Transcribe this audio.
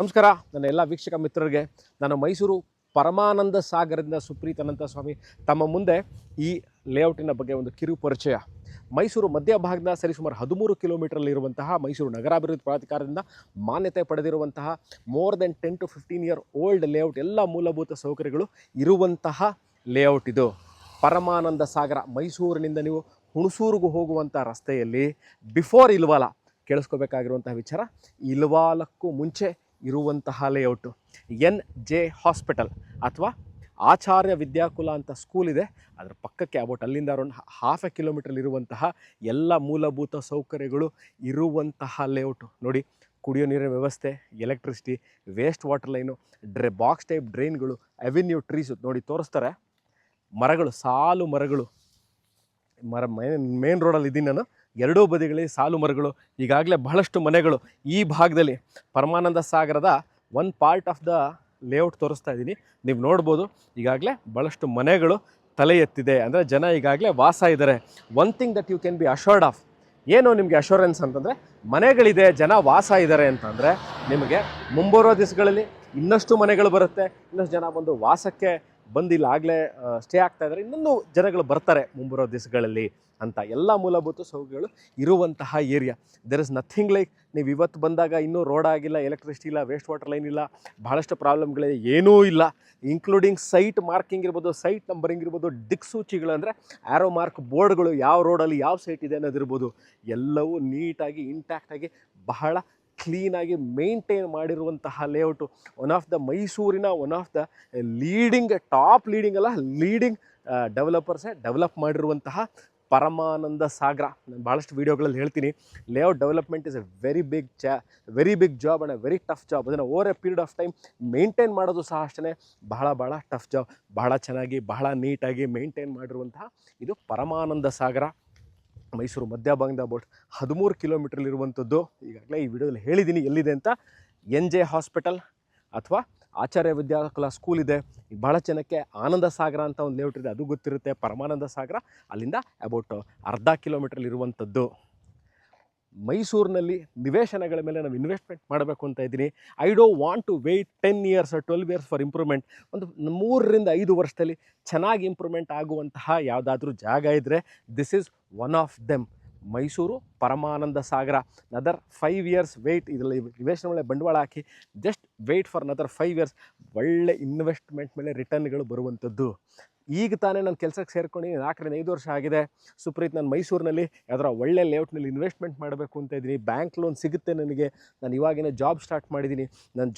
ನಮಸ್ಕಾರ ನನ್ನ ಎಲ್ಲ ವೀಕ್ಷಕ ಮಿತ್ರರಿಗೆ. ನಾನು ಮೈಸೂರು ಪರಮಾನಂದ ಸಾಗರದಿಂದ ಸುಪ್ರೀತ್ ಅನಂತ ಸ್ವಾಮಿ ತಮ್ಮ ಮುಂದೆ ಈ ಲೇಔಟಿನ ಬಗ್ಗೆ ಒಂದು ಕಿರು ಪರಿಚಯ. ಮೈಸೂರು ಮಧ್ಯಭಾಗದ ಸರಿಸುಮಾರು 13 ಕಿಲೋಮೀಟರಲ್ಲಿರುವಂತಹ ಮೈಸೂರು ನಗರಾಭಿವೃದ್ಧಿ ಪ್ರಾಧಿಕಾರದಿಂದ ಮಾನ್ಯತೆ ಪಡೆದಿರುವಂತಹ more than 10 to 15 year old layout, ಎಲ್ಲ ಮೂಲಭೂತ ಸೌಕರ್ಯಗಳು ಇರುವಂತಹ ಲೇಔಟ್ ಇದು. ಪರಮಾನಂದ ಸಾಗರ ಮೈಸೂರಿನಿಂದ ನೀವು ಹುಣಸೂರಿಗೂ ಹೋಗುವಂಥ ರಸ್ತೆಯಲ್ಲಿ ಬಿಫೋರ್ ಇಲ್ವಾಲ ಕೇಳಿಸ್ಕೋಬೇಕಾಗಿರುವಂತಹ ವಿಚಾರ, ಇಲ್ವಾಲಕ್ಕೂ ಮುಂಚೆ ಇರುವಂತಹ ಲೇಔಟು NJ ಹಾಸ್ಪಿಟಲ್ ಅಥವಾ ಆಚಾರ್ಯ ವಿದ್ಯಾಕುಲ ಅಂತ ಸ್ಕೂಲ್ ಇದೆ. ಅದರ ಪಕ್ಕಕ್ಕೆ ಅಬೌಟ್ ಅಲ್ಲಿಂದ ಅರೌಂಡ್ ½ ಕಿಲೋಮೀಟರ್ಲಿರುವಂತಹ ಎಲ್ಲ ಮೂಲಭೂತ ಸೌಕರ್ಯಗಳು ಇರುವಂತಹ ಲೇಔಟು. ನೋಡಿ, ಕುಡಿಯೋ ನೀರಿನ ವ್ಯವಸ್ಥೆ, electricity, waste water line, box type ಡ್ರೈನ್ಗಳು, ಅವೆನ್ಯೂ ಟ್ರೀಸು ನೋಡಿ ತೋರಿಸ್ತಾರೆ. ಮರಗಳು, ಸಾಲು ಮರಗಳು, ಮೇನ್ ರೋಡಲ್ಲಿ ಇದ್ದೀನಿ ನಾನು. ಎರಡೂ ಬದಿಗಳಲ್ಲಿ ಸಾಲು ಮರಗಳು, ಈಗಾಗಲೇ ಬಹಳಷ್ಟು ಮನೆಗಳು ಈ ಭಾಗದಲ್ಲಿ. ಪರಮಾನಂದ ಸಾಗರದ one part of the layout ತೋರಿಸ್ತಾ ಇದ್ದೀನಿ. ನೀವು ನೋಡ್ಬೋದು, ಈಗಾಗಲೇ ಭಾಳಷ್ಟು ಮನೆಗಳು ತಲೆ ಎತ್ತಿದೆ, ಅಂದರೆ ಜನ ಈಗಾಗಲೇ ವಾಸ ಇದ್ದಾರೆ. One thing that you can be assured of, ಏನು ನಿಮಗೆ ಅಶ್ಯೂರೆನ್ಸ್ ಅಂತಂದರೆ, ಮನೆಗಳಿದೆ, ಜನ ವಾಸ ಇದ್ದಾರೆ ಅಂತಂದರೆ ನಿಮಗೆ ಮುಂಬರೋ ದಿವಸಗಳಲ್ಲಿ ಇನ್ನಷ್ಟು ಮನೆಗಳು ಬರುತ್ತೆ, ಇನ್ನಷ್ಟು ಜನ ಬಂದು ವಾಸಕ್ಕೆ ಬಂದಿಲ್ಲ, ಆಗಲೇ ಸ್ಟೇ ಆಗ್ತಾ ಇದ್ದಾರೆ, ಇನ್ನೊಂದು ಜನಗಳು ಬರ್ತಾರೆ ಮುಂಬರೋ ದಿವಸಗಳಲ್ಲಿ ಅಂತ ಎಲ್ಲ ಮೂಲಭೂತ ಸೌಕರ್ಯಗಳು ಇರುವಂತಹ area. There is nothing like ನೀವು ಇವತ್ತು ಬಂದಾಗ ಇನ್ನೂ ರೋಡ್ ಆಗಿಲ್ಲ, ಎಲೆಕ್ಟ್ರಿಸಿಟಿ ಇಲ್ಲ, ವೇಸ್ಟ್ ವಾಟರ್ ಲೈನ್ ಇಲ್ಲ, ಭಾಳಷ್ಟು ಪ್ರಾಬ್ಲಮ್ಗಳಿದೆ, ಏನೂ ಇಲ್ಲ. ಇನ್ಕ್ಲೂಡಿಂಗ್ ಸೈಟ್ ಮಾರ್ಕಿಂಗ್ ಇರ್ಬೋದು, ಸೈಟ್ ನಂಬರಿಂಗ್ ಇರ್ಬೋದು, ದಿಕ್ಸೂಚಿಗಳು ಅಂದರೆ ಆ್ಯರೋ ಮಾರ್ಕ್ ಬೋರ್ಡ್ಗಳು, ಯಾವ ರೋಡಲ್ಲಿ ಯಾವ ಸೈಟ್ ಇದೆ ಅನ್ನೋದಿರ್ಬೋದು, ಎಲ್ಲವೂ ನೀಟಾಗಿ ಇಂಟ್ಯಾಕ್ಟಾಗಿ ಬಹಳ ಕ್ಲೀನಾಗಿ ಮೇಂಟೈನ್ ಮಾಡಿರುವಂತಹ ಲೇಔಟು. ಒನ್ ಆಫ್ ದ ಮೈಸೂರಿನ one of the top leading ಡೆವಲಪರ್ಸೇ ಡೆವಲಪ್ ಮಾಡಿರುವಂತಹ ಪರಮಾನಂದ ಸಾಗರ. ನಾನು ಭಾಳಷ್ಟು ವೀಡಿಯೋಗಳಲ್ಲಿ ಹೇಳ್ತೀನಿ, layout development is a very big job and a very tough job. ಅದನ್ನು over a period of time maintain ಮಾಡೋದು ಸಹ ಅಷ್ಟೇ ಬಹಳ ಟಫ್ ಜಾಬ್. ಬಹಳ ಚೆನ್ನಾಗಿ, ಬಹಳ ನೀಟಾಗಿ ಮೇಂಟೈನ್ ಮಾಡಿರುವಂತಹ ಇದು ಪರಮಾನಂದ ಸಾಗರ. ಮೈಸೂರು ಮಧ್ಯಭಾಗದಿಂದ ಅಬೌಟ್ 13 ಕಿಲೋಮೀಟರ್ಲಿರುವಂಥದ್ದು. ಈಗಾಗಲೇ ಈ ವಿಡಿಯೋದಲ್ಲಿ ಹೇಳಿದ್ದೀನಿ ಎಲ್ಲಿದೆ ಅಂತ. NJ ಹಾಸ್ಪಿಟಲ್ ಅಥವಾ ಆಚಾರ್ಯ ವಿದ್ಯಾಕುಲ ಸ್ಕೂಲ್ ಇದೆ. ಭಾಳ ಜನಕ್ಕೆ ಆನಂದ ಸಾಗರ ಅಂತ ಒಂದು ಲೇಔಟ್ ಇದೆ, ಅದು ಗೊತ್ತಿರುತ್ತೆ. ಪರಮಾನಂದ ಸಾಗರ ಅಲ್ಲಿಂದ ಅಬೌಟ್ ಅರ್ಧ ಕಿಲೋಮೀಟರ್ಲಿರುವಂಥದ್ದು. ಮೈಸೂರಿನಲ್ಲಿ ನಿವೇಶನಗಳ ಮೇಲೆ ನಾವು ಇನ್ವೆಸ್ಟ್ಮೆಂಟ್ ಮಾಡಬೇಕು ಅಂತ ಇದ್ದೀನಿ. I don't want to wait 10 years or 12 years for improvement. ಒಂದು 3 ರಿಂದ 5 ವರ್ಷದಲ್ಲಿ ಚೆನ್ನಾಗಿ ಇಂಪ್ರೂವ್ಮೆಂಟ್ ಆಗುವಂತಹ ಯಾವುದಾದ್ರೂ ಜಾಗ ಇದ್ದರೆ this is one of them. Mysuru Paramananda Sagara. ನದರ್ 5 years weight. ಇದರಲ್ಲಿ ನಿವೇಶನ ಮೇಲೆ ಬಂಡವಾಳ ಹಾಕಿ just wait for another 5 years. ಒಳ್ಳೆ ಇನ್ವೆಸ್ಟ್ಮೆಂಟ್ ಮೇಲೆ ರಿಟರ್ನ್ಗಳು ಬರುವಂಥದ್ದು. ಈಗ ತಾನೇ ನಾನು ಕೆಲಸಕ್ಕೆ ಸೇರ್ಕೊಂಡು 4 ರಿಂದ 5 ವರ್ಷ ಆಗಿದೆ. ಸುಪ್ರೀತ್, ನಾನು ಮೈಸೂರಿನಲ್ಲಿ ಯಾವ್ದಾರ ಒಳ್ಳೆ ಲೇಔಟ್ನಲ್ಲಿ ಇನ್ವೆಸ್ಟ್ಮೆಂಟ್ ಮಾಡಬೇಕು ಅಂತ ಇದ್ದೀನಿ, ಬ್ಯಾಂಕ್ ಲೋನ್ ಸಿಗುತ್ತೆ ನನಗೆ, ನಾನು ಇವಾಗಿನ ಜಾಬ್ ಸ್ಟಾರ್ಟ್ ಮಾಡಿದ್ದೀನಿ, ನನ್ನ